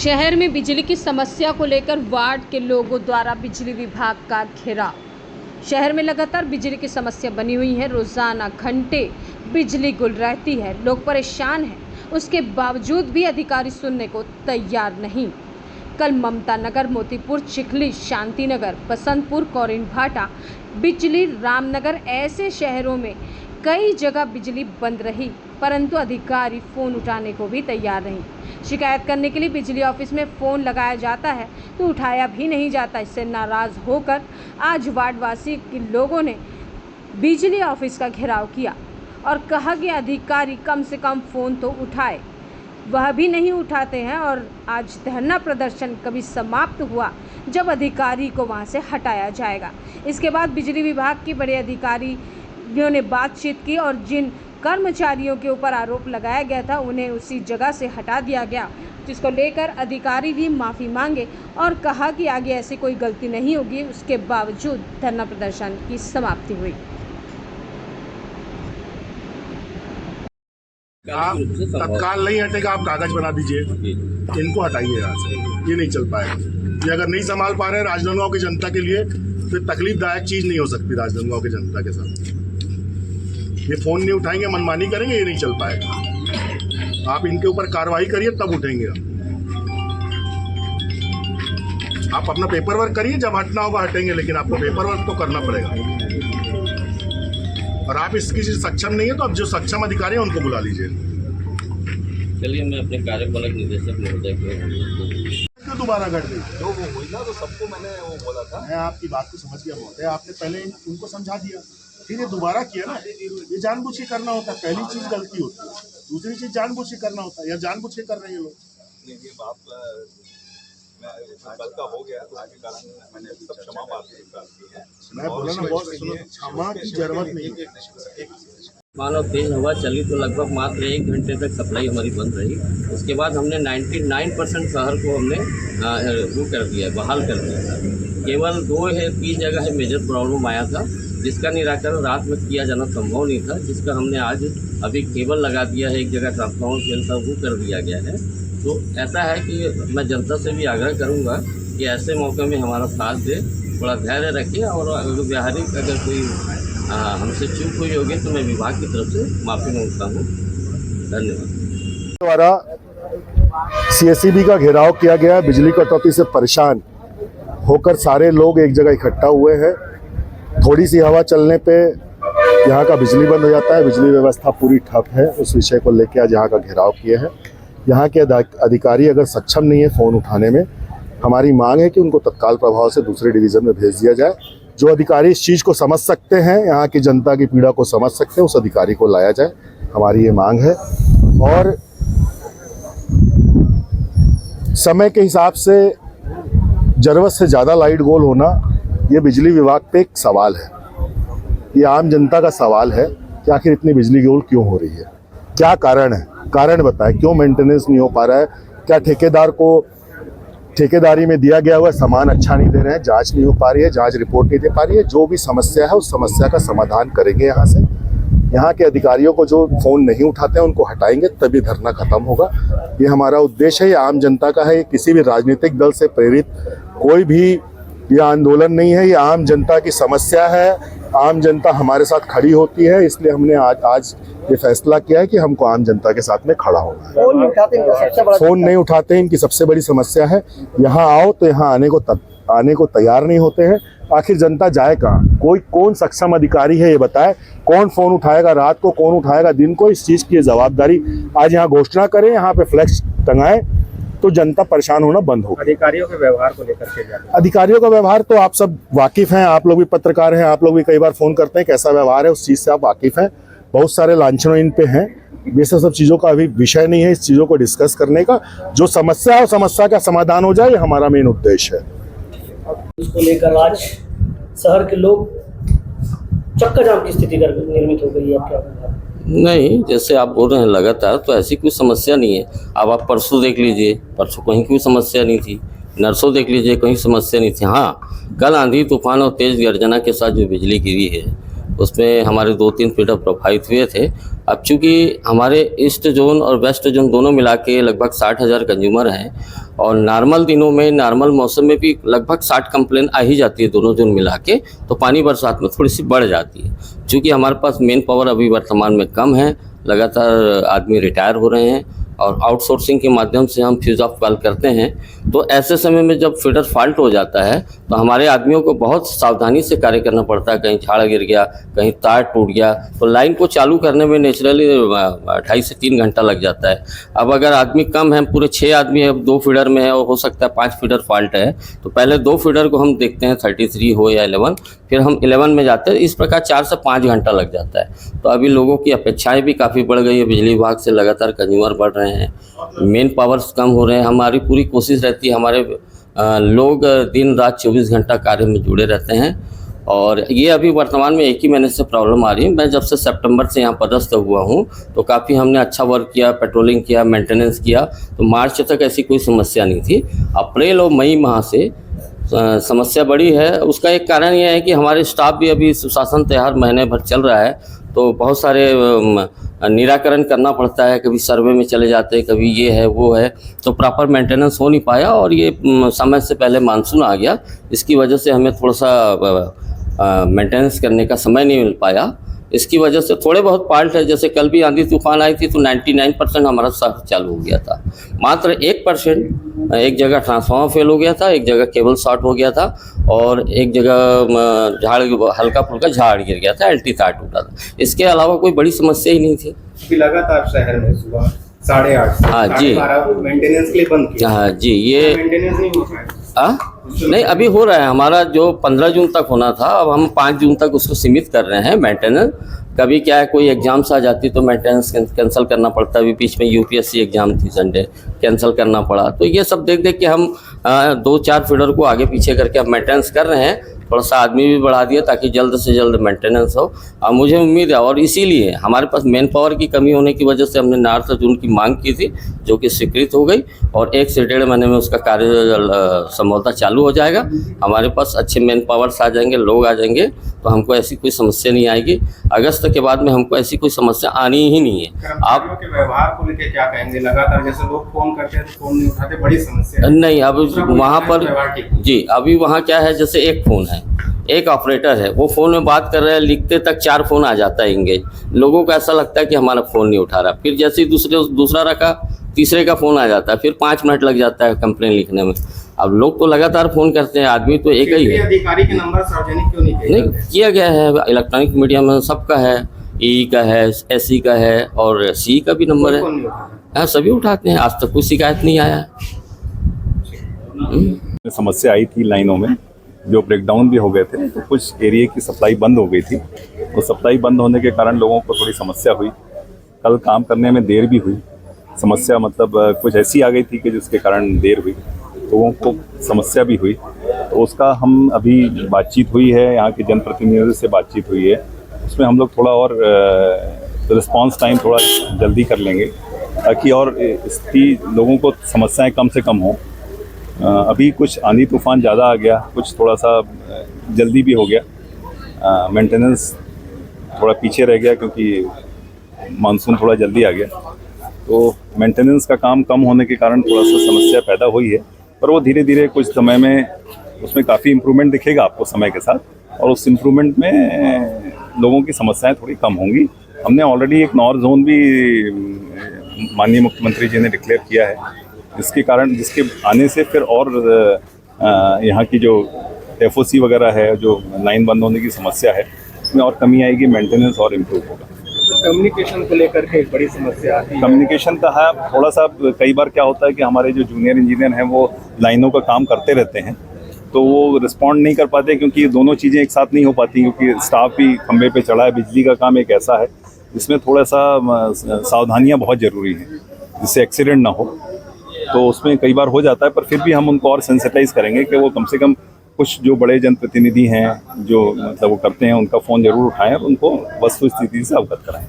शहर में बिजली की समस्या को लेकर वार्ड के लोगों द्वारा बिजली विभाग का घेराव। शहर में लगातार बिजली की समस्या बनी हुई है। रोजाना घंटे बिजली गुल रहती है, लोग परेशान हैं। उसके बावजूद भी अधिकारी सुनने को तैयार नहीं। कल ममता नगर, मोतीपुर, चिखली, शांति नगर, बसंतपुर, कौरिन भाटा, बिजली, रामनगर ऐसे शहरों में कई जगह बिजली बंद रही, परंतु अधिकारी फ़ोन उठाने को भी तैयार नहीं। शिकायत करने के लिए बिजली ऑफिस में फ़ोन लगाया जाता है तो उठाया भी नहीं जाता। इससे नाराज़ होकर आज वार्डवासी के लोगों ने बिजली ऑफिस का घेराव किया और कहा कि अधिकारी कम से कम फ़ोन तो उठाए, वह भी नहीं उठाते हैं। और आज धरना प्रदर्शन कभी समाप्त हुआ जब अधिकारी को वहां से हटाया जाएगा। इसके बाद बिजली विभाग के बड़े अधिकारियों ने बातचीत की और जिन कर्मचारियों के ऊपर आरोप लगाया गया था उन्हें उसी जगह से हटा दिया गया, जिसको लेकर अधिकारी भी माफ़ी मांगे और कहा कि आगे ऐसी कोई गलती नहीं होगी। उसके बावजूद धरना प्रदर्शन की समाप्ति हुई। आप तत्काल नहीं हटेगा, आप कागज बना दीजिए, इनको हटाइए यहाँ से, ये नहीं चल पाएगा। ये अगर नहीं संभाल पा रहे हैं राजनांदगांव की जनता के लिए, तो तकलीफदायक चीज़ नहीं हो सकती राजनांदगांव की जनता के साथ। ये फ़ोन नहीं उठाएंगे, मनमानी करेंगे, ये नहीं चल पाएगा। आप इनके ऊपर कार्रवाई करिए, तब उठेंगे आप अपना पेपर वर्क करिए, जब हटना होगा हटेंगे, लेकिन आपको पेपर वर्क तो करना पड़ेगा। और आप इसकी सक्षम नहीं है तो अब जो सक्षम अधिकारी हैं उनको बुला लीजिए। चलिए, मैं अपने कार्यपालक निदेशक महोदय क्यों दोबारा घट गई? जो वो हुई ना, तो सबको मैंने वो बोला था। मैं आपकी बात को समझ गया महोदय, आपने पहले उनको समझा दिया, फिर ये दोबारा किया ना। ये जानबूझ के करना होता है, पहली चीज़ गलती होती है, दूसरी चीज़ जानबूझ के करना होता है, या जानबूझ के कर रहे हैं लोग। नहीं, ये बात कल का हो गया, तो आगे कारण मैंने सब क्षमा प्रार्थी है। मैं बोला ना बॉस, क्षमा की जरूरत नहीं है। मानो तेज हवा चली तो लगभग मात्र 1 घंटे तक सप्लाई हमारी बंद रही। उसके बाद हमने 99% शहर को हमने वो कर दिया, बहाल कर दिया था। केवल 2-3 जगह है मेजर प्रॉब्लम आया था, जिसका निराकरण रात में किया जाना संभव नहीं था, जिसका हमने आज अभी केबल लगा दिया है। एक जगह ट्रांसफार्मर फेल था, वो कर दिया गया है। तो ऐसा है कि मैं जनता से भी आग्रह करूंगा कि ऐसे मौके में हमारा साथ दे, थोड़ा धैर्य रखें, और अगर व्यावहारिक अगर कोई हमसे चूक हुई होगी तो मैं विभाग की तरफ से माफ़ी मांगता हूँ। धन्यवाद। द्वारा सीएसईबी का घेराव किया गया। बिजली कटौती से परेशान होकर सारे लोग एक जगह इकट्ठा हुए हैं। थोड़ी सी हवा चलने पे यहाँ का बिजली बंद हो जाता है, बिजली व्यवस्था पूरी ठप है। उस विषय को लेकर आज यहाँ का घेराव किए हैं। यहाँ के अधिकारी अगर सक्षम नहीं है फ़ोन उठाने में, हमारी मांग है कि उनको तत्काल प्रभाव से दूसरे डिवीज़न में भेज दिया जाए। जो अधिकारी इस चीज़ को समझ सकते हैं, यहाँ की जनता की पीड़ा को समझ सकते हैं, उस अधिकारी को लाया जाए, हमारी ये मांग है। और समय के हिसाब से ज़रूरत से ज़्यादा लाइट गोल होना, ये बिजली विभाग पे एक सवाल है। ये आम जनता का सवाल है कि आखिर इतनी बिजली गोल क्यों हो रही है, क्या कारण है, कारण बताएं। क्यों मेंटेनेंस नहीं हो पा रहा है? क्या ठेकेदार को ठेकेदारी में दिया गया हुआ सामान अच्छा नहीं दे रहे हैं? जांच नहीं हो पा रही है, जांच रिपोर्ट नहीं दे पा रही है। जो भी समस्या है उस समस्या का समाधान करेंगे। यहाँ से यहाँ के अधिकारियों को जो फ़ोन नहीं उठाते हैं उनको हटाएंगे, तभी धरना खत्म होगा। ये हमारा उद्देश्य है, ये आम जनता का है। ये किसी भी राजनीतिक दल से प्रेरित कोई भी ये आंदोलन नहीं है, ये आम जनता की समस्या है। आम जनता हमारे साथ खड़ी होती है, इसलिए हमने आज ये फैसला किया है कि हमको आम जनता के साथ में खड़ा होना है। फ़ोन नहीं उठाते हैं, इनकी सबसे बड़ी समस्या है। यहाँ आओ तो यहाँ आने को तैयार नहीं होते हैं। आखिर जनता जाए कहाँ? कौन सक्षम अधिकारी है ये बताए? कौन फ़ोन उठाएगा रात को, कौन उठाएगा दिन को? इस चीज़ की जवाबदारी आज यहाँ घोषणा करें, यहाँ पे फ्लैक्स टंगाएं, तो जनता परेशान होना बंद हो। अधिकारियों के व्यवहार को लेकर के अधिकारियों का व्यवहार तो आप सब वाकिफ़ हैं, आप लोग भी पत्रकार हैं, आप लोग भी कई बार फ़ोन करते हैं, कैसा व्यवहार है उस चीज़ से आप वाकिफ़ हैं। बहुत सारे लांछन इन पे हैं। ये सब चीज़ों का अभी विषय नहीं है इस चीज़ों को डिस्कस करने का। जो समस्या है समस्या का समाधान हो जाए, ये हमारा मेन उद्देश्य है। उसको लेकर आज शहर के लोग चक्का जाम की स्थिति निर्मित हो गई है। क्या नहीं, जैसे आप बोल रहे हैं लगातार, तो ऐसी कोई समस्या नहीं है। अब आप परसों देख लीजिए, परसों कहीं कोई समस्या नहीं थी। नरसों देख लीजिए, कहीं समस्या नहीं थी। हाँ, कल आंधी तूफान और तेज़ गर्जना के साथ जो बिजली गिरी है उसमें हमारे 2-3 फीडर प्रभावित हुए थे। अब चूँकि हमारे ईस्ट जोन और वेस्ट जोन दोनों मिला के लगभग 60,000 कंज्यूमर हैं और नॉर्मल दिनों में, नॉर्मल मौसम में भी लगभग 60 कंप्लेन आ ही जाती है दोनों दिन मिला के। तो पानी बरसात में थोड़ी सी बढ़ जाती है। चूँकि हमारे पास मेन पावर अभी वर्तमान में कम है, लगातार आदमी रिटायर हो रहे हैं और आउटसोर्सिंग के माध्यम से हम फ्यूज ऑफ कॉल करते हैं। तो ऐसे समय में जब फीडर फॉल्ट हो जाता है तो हमारे आदमियों को बहुत सावधानी से कार्य करना पड़ता है। कहीं झाड़ गिर गया, कहीं तार टूट गया, तो लाइन को चालू करने में नेचुरली 2.5 से 3 घंटा लग जाता है। अब अगर आदमी कम है, पूरे 6 आदमी है, 2 फीडर में है और हो सकता है 5 फीडर फॉल्ट है, तो पहले 2 फीडर को हम देखते हैं 33 हो या 11, फिर हम 11 में जाते हैं। इस प्रकार 4 से 5 घंटा लग जाता है। तो अभी लोगों की अपेक्षाएं भी काफ़ी बढ़ गई है। बिजली विभाग से लगातार कंज्यूमर बढ़ रहे हैं, मेन पावर्स कम हो रहे हैं। हमारी पूरी कोशिश रहती है, हमारे लोग दिन रात 24 घंटा कार्य में जुड़े रहते हैं। और ये अभी वर्तमान में 1 ही महीने से प्रॉब्लम आ रही है। मैं जब से सितंबर से यहाँ पदस्थ हुआ हूँ तो काफ़ी हमने अच्छा वर्क किया, पेट्रोलिंग किया, मेंटेनेंस किया, तो मार्च तक ऐसी कोई समस्या नहीं थी। अप्रैल और मई माह से समस्या बड़ी है। उसका एक कारण यह है कि हमारे स्टाफ भी अभी सुशासन त्यौहार महीने भर चल रहा है, तो बहुत सारे निराकरण करना पड़ता है। कभी सर्वे में चले जाते हैं, कभी ये है वो है, तो प्रॉपर मेंटेनेंस हो नहीं पाया। और ये समय से पहले मानसून आ गया, इसकी वजह से हमें थोड़ा सा मेंटेनेंस करने का समय नहीं मिल पाया। इसकी वजह से थोड़े बहुत फॉल्ट है। जैसे कल भी आंधी तूफान आई थी तो 99% हमारा सर्व चालू हो गया था। मात्र 1% एक जगह ट्रांसफार्मर फेल हो गया था, एक जगह केबल शॉर्ट हो गया था और एक जगह झाड़ हल्का फुल्का झाड़ गिर गया था, एल्टी तार टूटा था। इसके अलावा कोई बड़ी समस्या ही नहीं थी। अभी लगातार शहर में सुबह 8:30 से हाँ जी, 12 मेंटेनेंस के लिए बंद किया। हाँ जी, ये मेंटेनेंस नहीं हो पाया। नहीं, अभी हो रहा है। हमारा जो 15 जून तक होना था, अब हम 5 जून तक उसको सीमित कर रहे हैं मेंटेनेंस। कभी क्या है, कोई एग्जाम्स आ जाती तो मेंटेनेंस कैंसिल करना पड़ता है। अभी बीच में यूपीएससी एग्जाम थी, संडे कैंसिल करना पड़ा। तो ये सब देख देख के हम 2-4 फीडर को आगे पीछे करके अब मेंटेनेंस कर रहे हैं। थोड़ा सा आदमी भी बढ़ा दिया ताकि जल्द से जल्द मेंटेनेंस हो। और मुझे उम्मीद है, और इसीलिए हमारे पास मेन पावर की कमी होने की वजह से हमने नॉर्थ जून की मांग की थी, जो कि स्वीकृत हो गई और 1 से 1.5 महीने में उसका कार्य संभवतः चालू हो जाएगा। हमारे पास अच्छे मेन पावर्स आ जाएंगे, लोग आ जाएंगे, तो हमको ऐसी कोई समस्या नहीं आएगी। अगस्त के बाद में हमको ऐसी कोई समस्या आनी ही नहीं है। आप के व्यवहार को लेकर क्या कहेंगे? लगातार जैसे लोग फोन करते हैं तो फोन नहीं उठाते, बड़ी समस्या है। नहीं, अब वहाँ पर जी, अभी वहाँ क्या है, जैसे एक फ़ोन है, एक ऑपरेटर है, वो फ़ोन में बात कर रहे हैं, लिखते तक 4 फ़ोन आ जाता है इंगेज। लोगों को ऐसा लगता है कि हमारा फ़ोन नहीं उठा रहा। फिर जैसे ही दूसरा रखा, तीसरे का फ़ोन आ जाता है, फिर 5 मिनट लग जाता है कंप्लेन लिखने में। अब लोग तो लगातार फ़ोन करते हैं, आदमी तो एक ही है। अधिकारी के नंबर सार्वजनिक क्यों नहीं किए जाते? किया गया है, इलेक्ट्रॉनिक मीडिया में सबका है, ई का है, एसई का है और सी का भी नंबर है। हाँ, सभी उठाते हैं, आज तक कोई शिकायत नहीं आया। समस्या आई थी लाइनों में, जो ब्रेकडाउन भी हो गए थे, तो कुछ एरिया की सप्लाई बंद हो गई थी। तो सप्लाई बंद होने के कारण लोगों को थोड़ी समस्या हुई। कल काम करने में देर भी हुई। समस्या मतलब कुछ ऐसी आ गई थी कि जिसके कारण देर हुई, लोगों को समस्या भी हुई। तो उसका हम अभी बातचीत हुई है, यहाँ के जनप्रतिनिधियों से बातचीत हुई है, उसमें हम लोग थोड़ा और रिस्पांस टाइम थोड़ा जल्दी कर लेंगे ताकि और इसकी लोगों को समस्याएं कम से कम हों। अभी कुछ आंधी तूफान ज़्यादा आ गया, कुछ थोड़ा सा जल्दी भी हो गया। मेंटेनेंस थोड़ा पीछे रह गया क्योंकि मानसून थोड़ा जल्दी आ गया, तो मेंटेनेंस का काम कम होने के कारण थोड़ा सा समस्या पैदा हुई है। पर वो धीरे धीरे कुछ समय में उसमें काफ़ी इम्प्रूवमेंट दिखेगा आपको समय के साथ, और उस इम्प्रूवमेंट में लोगों की समस्याएं थोड़ी कम होंगी। हमने ऑलरेडी एक नॉर्थ जोन भी माननीय मुख्यमंत्री जी ने डिक्लेयर किया है, जिसके आने से फिर और यहाँ की जो एफओसी वगैरह है, जो लाइन बंद होने की समस्या है, उसमें और कमी आएगी, मेंटेनेंस और इम्प्रूव होगा। कम्युनिकेशन को लेकर के एक बड़ी समस्या आती है। कम्युनिकेशन का है थोड़ा सा, कई बार क्या होता है कि हमारे जो जूनियर इंजीनियर हैं वो लाइनों का काम करते रहते हैं, तो वो रिस्पॉन्ड नहीं कर पाते क्योंकि दोनों चीज़ें एक साथ नहीं हो पाती, क्योंकि स्टाफ भी खंबे पे चढ़ा है। बिजली का काम एक ऐसा है जिसमें थोड़ा सा सावधानियाँ बहुत ज़रूरी हैं जिससे एक्सीडेंट ना हो। तो उसमें कई बार हो जाता है, पर फिर भी हम उनको और सेंसिटाइज करेंगे कि वो कम से कम कुछ जो बड़े जनप्रतिनिधि हैं जो मतलब वो करते हैं, उनका फ़ोन ज़रूर उठाएं और उनको वस्तुस्थिति से अवगत कराएं।